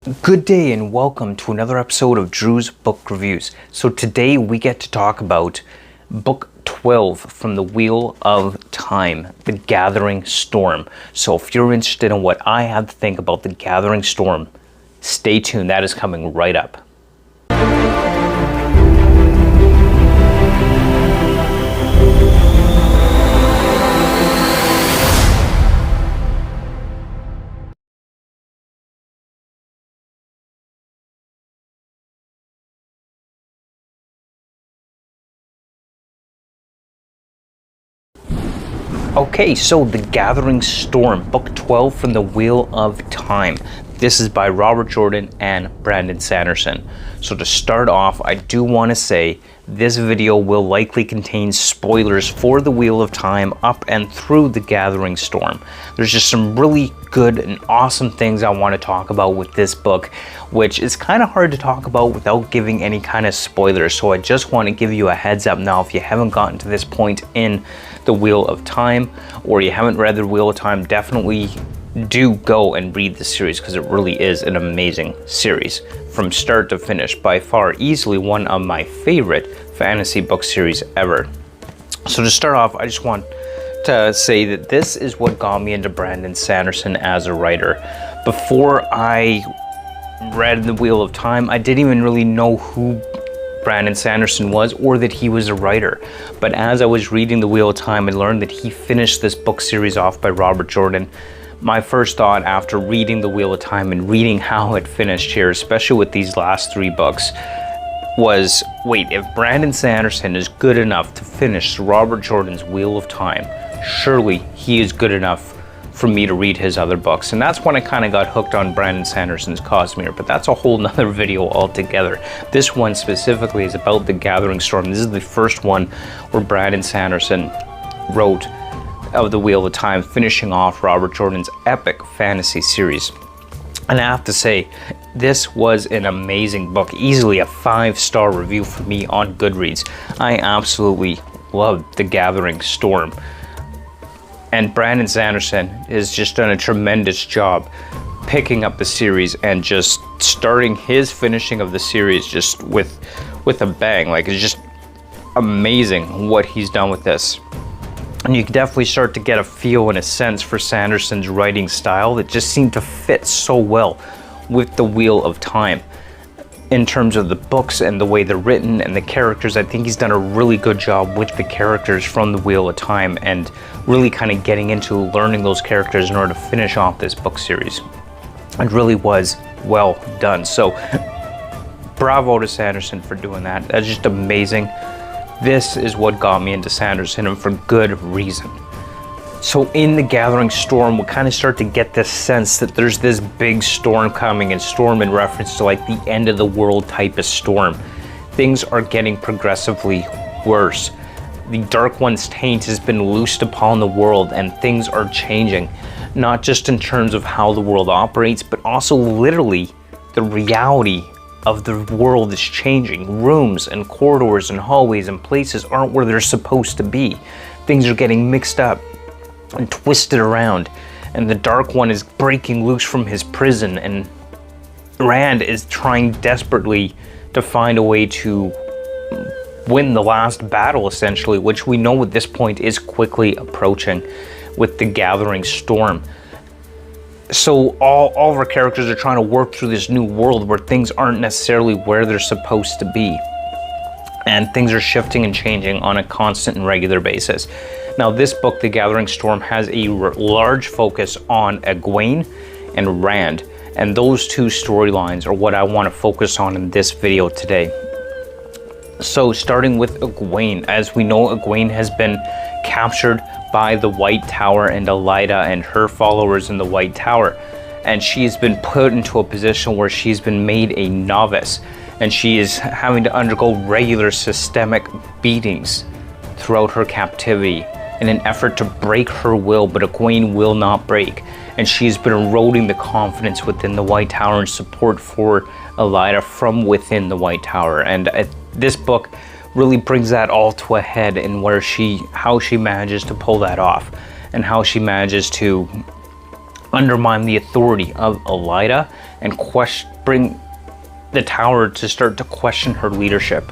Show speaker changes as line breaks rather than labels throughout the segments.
Good day and welcome to another episode of Drew's Book Reviews. So today we get to talk about Book 12 from the Wheel of Time, The Gathering Storm. So if you're interested in what I have to think about The Gathering Storm, stay tuned, that is coming right up. Okay, so The Gathering Storm, Book 12 from the Wheel of Time. This is by Robert Jordan and Brandon Sanderson. So to start off, I do want to say this video will likely contain spoilers for the Wheel of Time up and through The Gathering Storm. There's just some really good and awesome things I want to talk about with this book, which is kind of hard to talk about without giving any kind of spoilers. So I just want to give you a heads up now if you haven't gotten to this point in the Wheel of Time or you haven't read the Wheel of Time, definitely do go and read the series because it really is an amazing series from start to finish. By far, easily one of my favorite fantasy book series ever. So to start off, I just want to say that this is what got me into Brandon Sanderson as a writer. Before I read The Wheel of Time, I didn't even really know who Brandon Sanderson was or that he was a writer. But as I was reading The Wheel of Time and learned that he finished this book series off by Robert Jordan, my first thought after reading The Wheel of Time and reading how it finished here, especially with these last three books, was, wait, if Brandon Sanderson is good enough to finish Robert Jordan's Wheel of Time, surely he is good enough for me to read his other books. And that's when I kind of got hooked on Brandon Sanderson's Cosmere, but that's a whole nother video altogether. This one specifically is about The Gathering Storm. This is the first one where Brandon Sanderson wrote of the Wheel of Time, finishing off Robert Jordan's epic fantasy series. And I have to say, this was an amazing book, easily a 5-star review for me on Goodreads. I absolutely loved The Gathering Storm. And Brandon Sanderson has just done a tremendous job picking up the series and just starting his finishing of the series just with a bang. Like, it's just amazing what he's done with this. And you can definitely start to get a feel and a sense for Sanderson's writing style that just seemed to fit so well with the Wheel of Time. In terms of the books and the way they're written and the characters, I think he's done a really good job with the characters from the Wheel of Time and really kind of getting into learning those characters in order to finish off this book series. It really was well done. So bravo to Sanderson for doing that. That's just amazing. This is what got me into Sanderson, and for good reason. So in The Gathering Storm, we kind of start to get this sense that there's this big storm coming, and storm in reference to like the end of the world type of storm. Things are getting progressively worse. The Dark One's taint has been loosed upon the world, and things are changing, not just in terms of how the world operates, but also literally the reality of the world is changing. Rooms and corridors and hallways and places aren't where they're supposed to be. Things are getting mixed up and twisted around, and the Dark One is breaking loose from his prison, and Rand is trying desperately to find a way to win the last battle, essentially, which we know at this point is quickly approaching with the Gathering Storm. So all of our characters are trying to work through this new world where things aren't necessarily where they're supposed to be. And things are shifting and changing on a constant and regular basis. Now this book, The Gathering Storm, has a large focus on Egwene and Rand. And those two storylines are what I want to focus on in this video today. So starting with Egwene, as we know, Egwene has been captured by the White Tower and Elaida and her followers in the White Tower. And she has been put into a position where she's been made a novice, and she is having to undergo regular systemic beatings throughout her captivity in an effort to break her will, but Egwene will not break. And she's been eroding the confidence within the White Tower and support for Elaida from within the White Tower. And this book really brings that all to a head in how she manages to pull that off, and how she manages to undermine the authority of Elaida and bring the tower to start to question her leadership.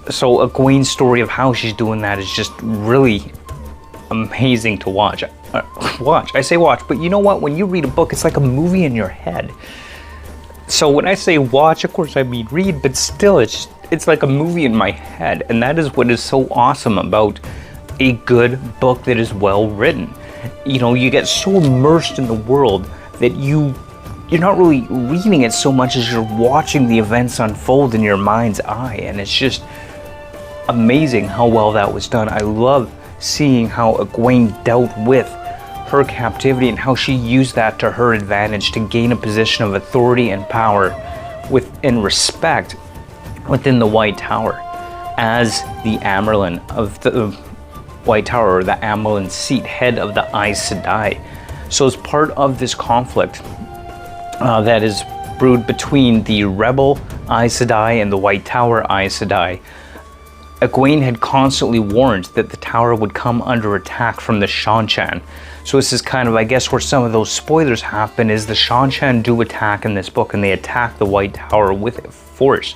So Egwene's story of how she's doing that is just really amazing to watch. I say watch, but you know what? When you read a book, it's like a movie in your head. So when I say watch, of course I mean read, but still it's like a movie in my head. And that is what is so awesome about a good book that is well written. You know, you get so immersed in the world that you're not really reading it so much as you're watching the events unfold in your mind's eye. And it's just amazing how well that was done. I love seeing how Egwene dealt with her captivity and how she used that to her advantage to gain a position of authority and power and respect within the White Tower as the Amyrlin of the White Tower, or the Amyrlin seat, head of the Aes Sedai. So as part of this conflict that is brewed between the rebel Aes Sedai and the White Tower Aes Sedai, Egwene had constantly warned that the tower would come under attack from the Seanchan. So this is kind of, I guess, where some of those spoilers happen, is the Seanchan do attack in this book, and they attack the White Tower with force.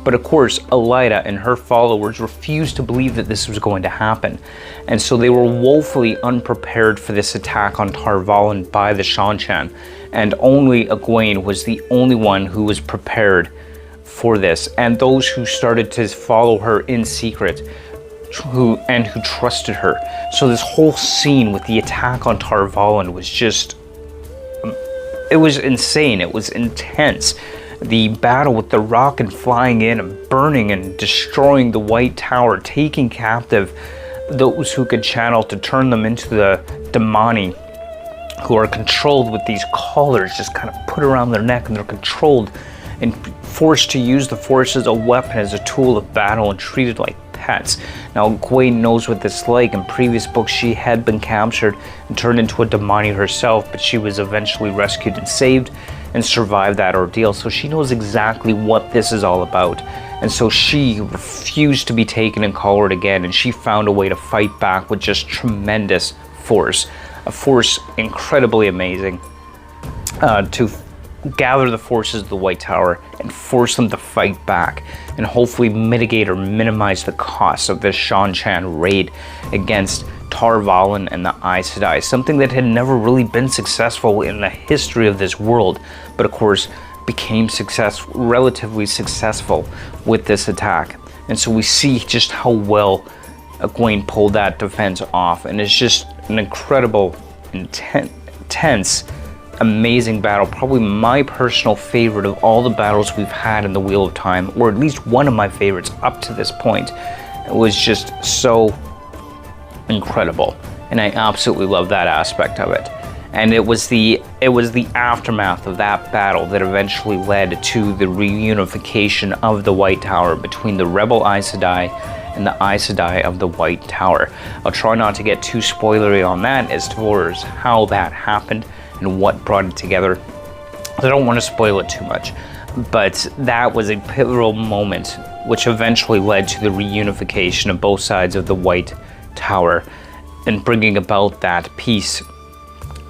But of course, Elaida and her followers refused to believe that this was going to happen. And so they were woefully unprepared for this attack on Tar Valon by the Seanchan. And only Egwene was the only one who was prepared for this. And those who started to follow her in secret, who trusted her. So this whole scene with the attack on Tar Valon was just, it was insane. It was intense. The battle with the rocket flying in and burning and destroying the White Tower, taking captive those who could channel to turn them into the Damani, who are controlled with these collars just kind of put around their neck, and they're controlled and forced to use the Force as a weapon, as a tool of battle, and treated like pets. Now, Egwene knows what this is like. In previous books, she had been captured and turned into a Damani herself, but she was eventually rescued and saved and survived that ordeal. So she knows exactly what this is all about. And so she refused to be taken and collared again, and she found a way to fight back with just tremendous force. A force incredibly amazing to gather the forces of the White Tower and force them to fight back and hopefully mitigate or minimize the cost of this Seanchan raid against Tar Valon and the Aes Sedai, something that had never really been successful in the history of this world, but of course became relatively successful with this attack. And so we see just how well Egwene pulled that defense off, and it's just an incredible, intense, amazing battle. Probably my personal favorite of all the battles we've had in the Wheel of Time, or at least one of my favorites up to this point. It was just so incredible, and I absolutely love that aspect of it. And it was the aftermath of that battle that eventually led to the reunification of the White Tower between the rebel Aes Sedai and the Aes Sedai of the White Tower. I'll try not to get too spoilery on that as far as how that happened and what brought it together. I don't want to spoil it too much, but that was a pivotal moment which eventually led to the reunification of both sides of the White Tower and bringing about that peace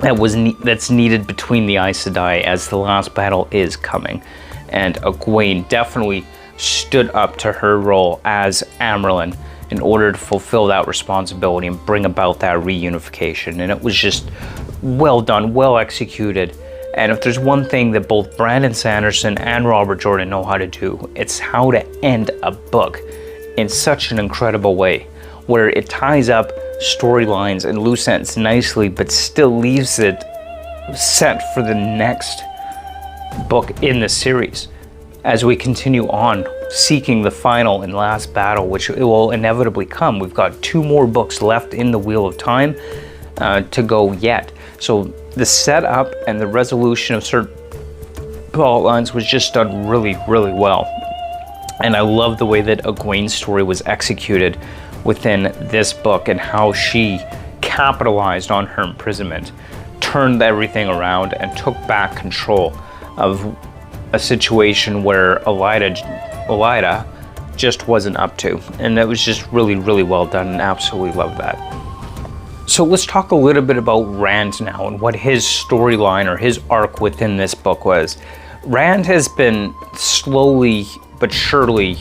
that's needed between the Aes Sedai as the last battle is coming. And Egwene definitely stood up to her role as Amyrlin in order to fulfill that responsibility and bring about that reunification. And it was just well done, well executed. And if there's one thing that both Brandon Sanderson and Robert Jordan know how to do, it's how to end a book in such an incredible way, where it ties up storylines and loose ends nicely, but still leaves it set for the next book in the series as we continue on seeking the final and last battle, which it will inevitably come. We've got 2 more books left in the Wheel of Time to go yet. So the setup and the resolution of certain plot lines was just done really, really well. And I love the way that Egwene's story was executed within this book and how she capitalized on her imprisonment, turned everything around, and took back control of a situation where Elaida just wasn't up to. And that was just really, really well done, and absolutely love that. So let's talk a little bit about Rand now and what his storyline or his arc within this book was. Rand has been slowly but surely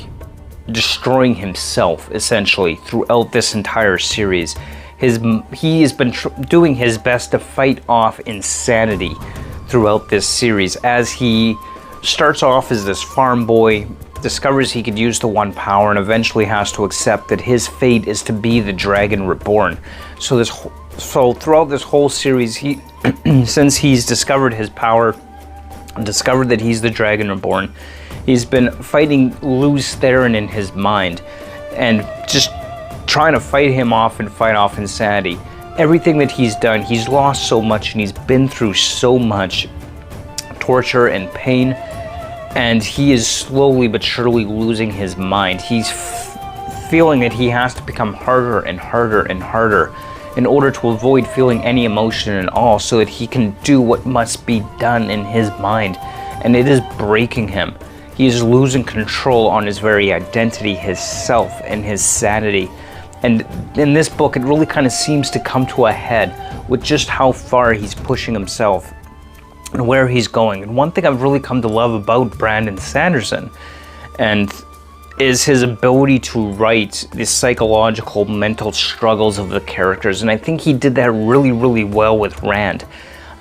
destroying himself essentially throughout this entire series. He has been doing his best to fight off insanity throughout this series, as he starts off as this farm boy, discovers he could use the One Power, and eventually has to accept that his fate is to be the Dragon Reborn. So throughout this whole series, he since he's discovered his power, discovered that he's the Dragon Reborn, he's been fighting Lews Therin in his mind and just trying to fight him off and fight off insanity. Everything that he's done, he's lost so much and he's been through so much torture and pain, and he is slowly but surely losing his mind. He's feeling that he has to become harder and harder and harder in order to avoid feeling any emotion at all, so that he can do what must be done in his mind, and it is breaking him. He is losing control on his very identity, his self, and his sanity. And in this book, it really kind of seems to come to a head with just how far he's pushing himself and where he's going. And one thing I've really come to love about Brandon Sanderson and is his ability to write the psychological, mental struggles of the characters. And I think he did that really, really well with Rand.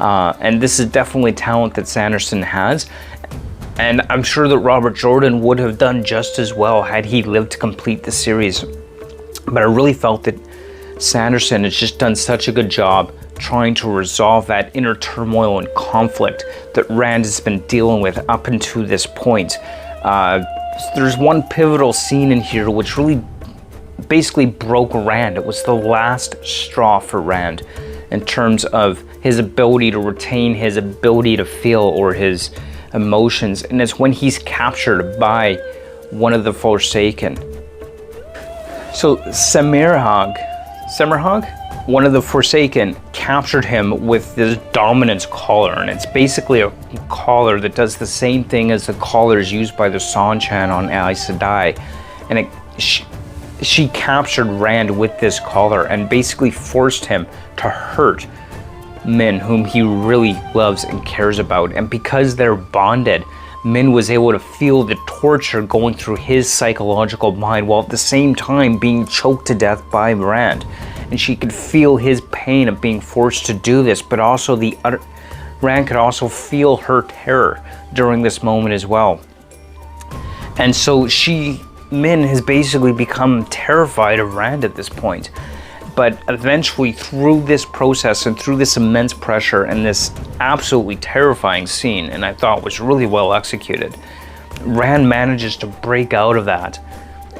And this is definitely talent that Sanderson has. And I'm sure that Robert Jordan would have done just as well had he lived to complete the series. But I really felt that Sanderson has just done such a good job trying to resolve that inner turmoil and conflict that Rand has been dealing with up until this point. There's one pivotal scene in here which really basically broke Rand. It was the last straw for Rand in terms of his ability to retain his ability to feel or his emotions, and it's when he's captured by one of the Forsaken. So Semirhage, one of the Forsaken, captured him with this dominance collar, and it's basically a collar that does the same thing as the collars used by the Sanchan on Aes Sedai, and she captured Rand with this collar and basically forced him to hurt Min, whom he really loves and cares about. And because they're bonded, Min was able to feel the torture going through his psychological mind while at the same time being choked to death by Rand. And she could feel his pain of being forced to do this, but also Rand could also feel her terror during this moment as well. And so Min has basically become terrified of Rand at this point. But eventually, through this process and through this immense pressure and this absolutely terrifying scene, and I thought was really well executed, Rand manages to break out of that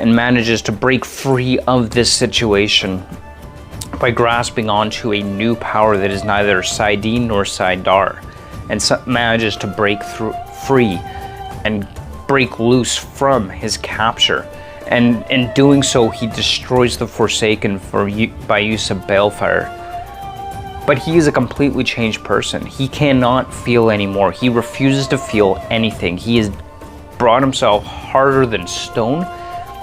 and manages to break free of this situation by grasping onto a new power that is neither saidin nor saidar, and manages to break free and break loose from his capture. And in doing so, he destroys the Forsaken by use of balefire. But he is a completely changed person. He cannot feel anymore. He refuses to feel anything. He has brought himself harder than stone,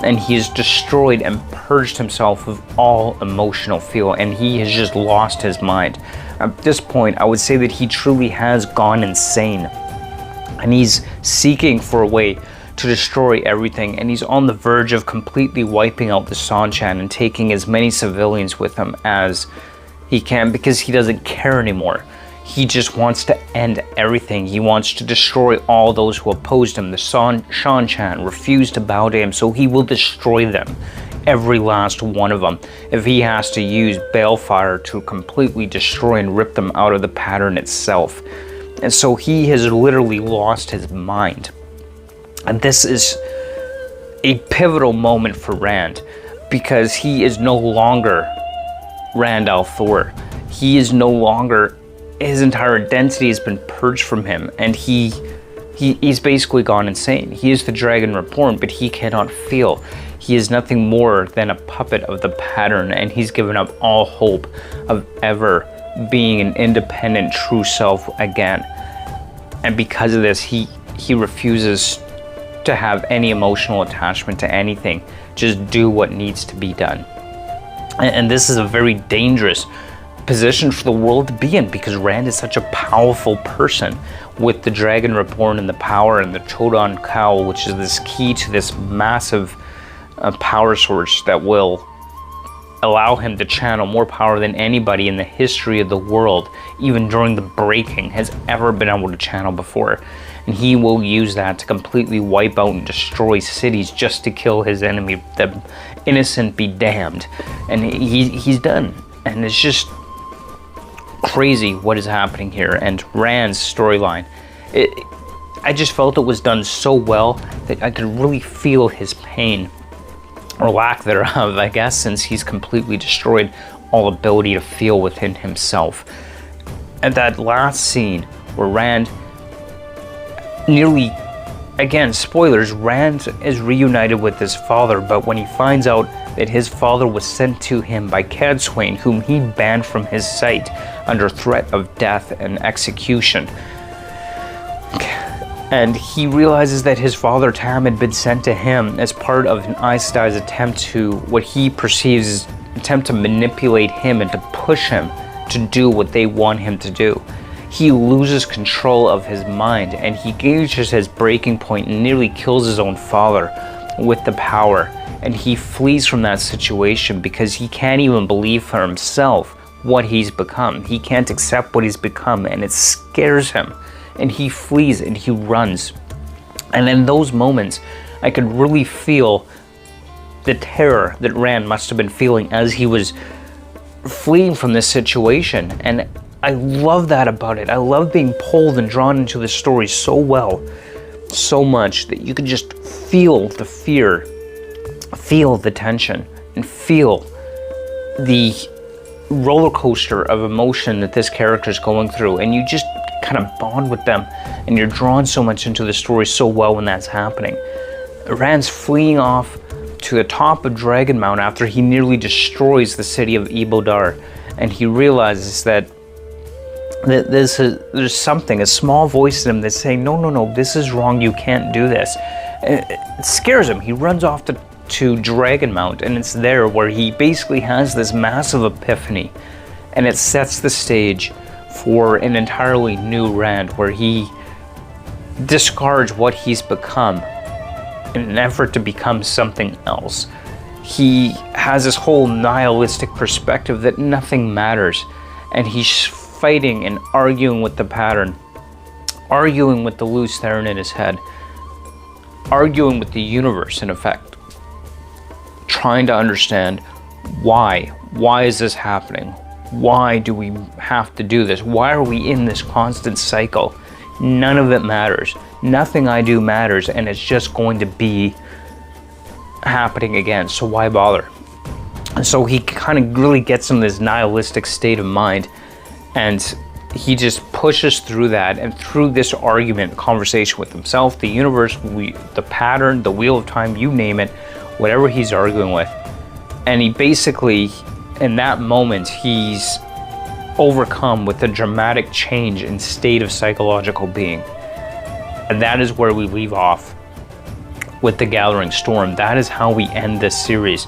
and he has destroyed and purged himself of all emotional feel, and he has just lost his mind. At this point, I would say that he truly has gone insane, and he's seeking for a way to destroy everything, and he's on the verge of completely wiping out the Sanchan and taking as many civilians with him as he can, because he doesn't care anymore. He just wants to end everything. He wants to destroy all those who opposed him. The Sanchan refused to bow to him, so he will destroy them, every last one of them, if he has to use balefire to completely destroy and rip them out of the pattern itself. And so he has literally lost his mind. And this is a pivotal moment for Rand, because he is no longer Rand al'Thor. He is no longer, his entire identity has been purged from him, and he's basically gone insane. He is the Dragon Reborn, but he cannot feel. He is nothing more than a puppet of the pattern, and he's given up all hope of ever being an independent, true self again. And because of this, he refuses to have any emotional attachment to anything. Just do what needs to be done. And this is a very dangerous position for the world to be in, because Rand is such a powerful person with the Dragon Reborn and the power and the Chodon Cowl, which is this key to this massive power source that will allow him to channel more power than anybody in the history of the world, even during the breaking, has ever been able to channel before. And he will use that to completely wipe out and destroy cities just to kill his enemy, the innocent be damned. And he's done. And it's just crazy what is happening here. And Rand's storyline, I just felt it was done so well that I could really feel his pain, or lack thereof, I guess, since he's completely destroyed all ability to feel within himself. And that last scene where Rand nearly, again, spoilers, Rand is reunited with his father, but when he finds out that his father was sent to him by Cadsuane, whom he banned from his sight under threat of death and execution, and he realizes that his father Tam had been sent to him as part of an Aes Sedai's attempt to, what he perceives as attempt to manipulate him and to push him to do what they want him to do. He loses control of his mind, and he gauges his breaking point and nearly kills his own father with the power. And he flees from that situation because he can't even believe for himself what he's become. He can't accept what he's become, and it scares him. And he flees and he runs. And in those moments, I could really feel the terror that Rand must have been feeling as he was fleeing from this situation. And I love that about it. I love being pulled and drawn into the story so well, so much, that you could just feel the fear, feel the tension, and feel the roller coaster of emotion that this character is going through. And you just kind of bond with them, and you're drawn so much into the story so well when that's happening. Rand's fleeing off to the top of Dragon Mount after he nearly destroys the city of Ibodar, and he realizes that there's something, a small voice in him that's saying, no, this is wrong, you can't do this. And it scares him. He runs off to Dragon Mount, and it's there where he basically has this massive epiphany, and it sets the stage for an entirely new Rand, where he discards what he's become in an effort to become something else. He has this whole nihilistic perspective that nothing matters, and he's fighting and arguing with the pattern, arguing with the loose theron in his head, arguing with the universe, in effect, trying to understand why is this happening? Why do we have to do this? Why are we in this constant cycle? None of it matters. Nothing I do matters, and it's just going to be happening again, so why bother? And so he kind of really gets in this nihilistic state of mind, and he just pushes through that, and through this argument, conversation with himself, the universe, the pattern, the wheel of time, you name it, whatever he's arguing with. And he basically, in that moment, he's overcome with a dramatic change in state of psychological being. And that is where we leave off with The Gathering Storm. That is how we end this series,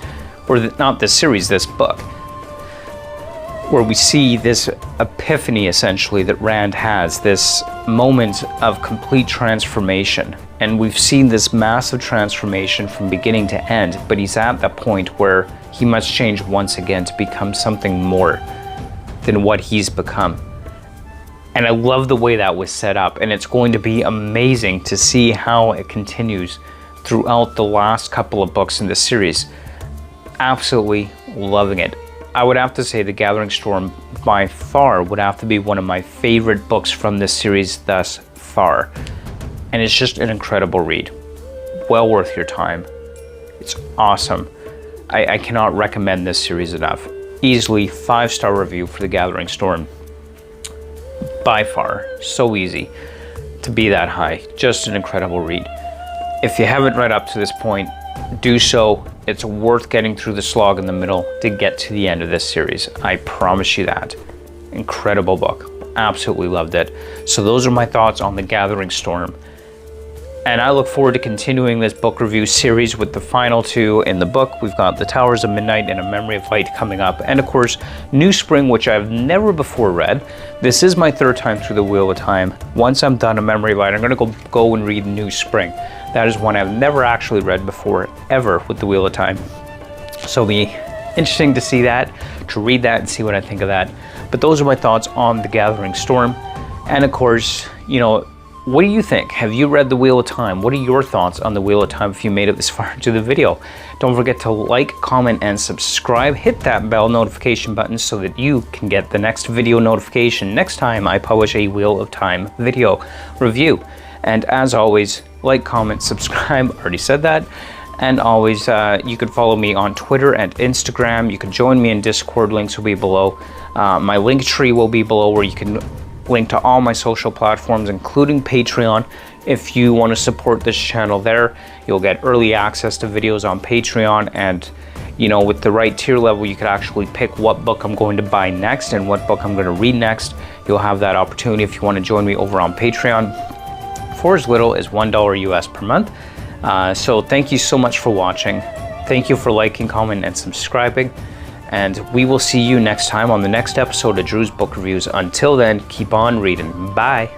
or not this series, this book, where we see this epiphany, essentially, that Rand has, this moment of complete transformation. And we've seen this massive transformation from beginning to end, but he's at that point where he must change once again to become something more than what he's become. And I love the way that was set up, and it's going to be amazing to see how it continues throughout the last couple of books in the series. Absolutely loving it. I would have to say The Gathering Storm by far would have to be one of my favorite books from this series thus far. And it's just an incredible read. Well worth your time. It's awesome. I cannot recommend this series enough. Easily 5-star review for The Gathering Storm. By far, so easy to be that high. Just an incredible read. If you haven't read up to this point, do so. It's worth getting through the slog in the middle to get to the end of this series. I promise you that. Incredible book. Absolutely loved it. So those are my thoughts on The Gathering Storm. And I look forward to continuing this book review series with the final two in the book. We've got The Towers of Midnight and A Memory of Light coming up. And of course, New Spring, which I've never before read. This is my third time through the Wheel of Time. Once I'm done A Memory of Light, I'm going to go and read New Spring. That is one I've never actually read before, ever, with the Wheel of Time. So it'll be interesting to see that, to read that and see what I think of that. But those are my thoughts on The Gathering Storm. And of course, you know, what do you think? Have you read The Wheel of Time? What are your thoughts on The Wheel of Time if you made it this far into the video? Don't forget to like, comment, and subscribe. Hit that bell notification button so that you can get the next video notification next time I publish a Wheel of Time video review. And as always, like, comment, subscribe. Already said that. And always, you can follow me on Twitter and Instagram. You can join me in Discord. Links will be below. My Linktree will be below, where you can link to all my social platforms, including Patreon. If you want to support this channel there, you'll get early access to videos on Patreon, and you know, with the right tier level, you could actually pick what book I'm going to buy next and what book I'm going to read next. You'll have that opportunity if you want to join me over on Patreon for as little as $1 US per month. So thank you so much for watching. Thank you for liking, commenting, and subscribing. And we will see you next time on the next episode of Drew's Book Reviews. Until then, keep on reading. Bye.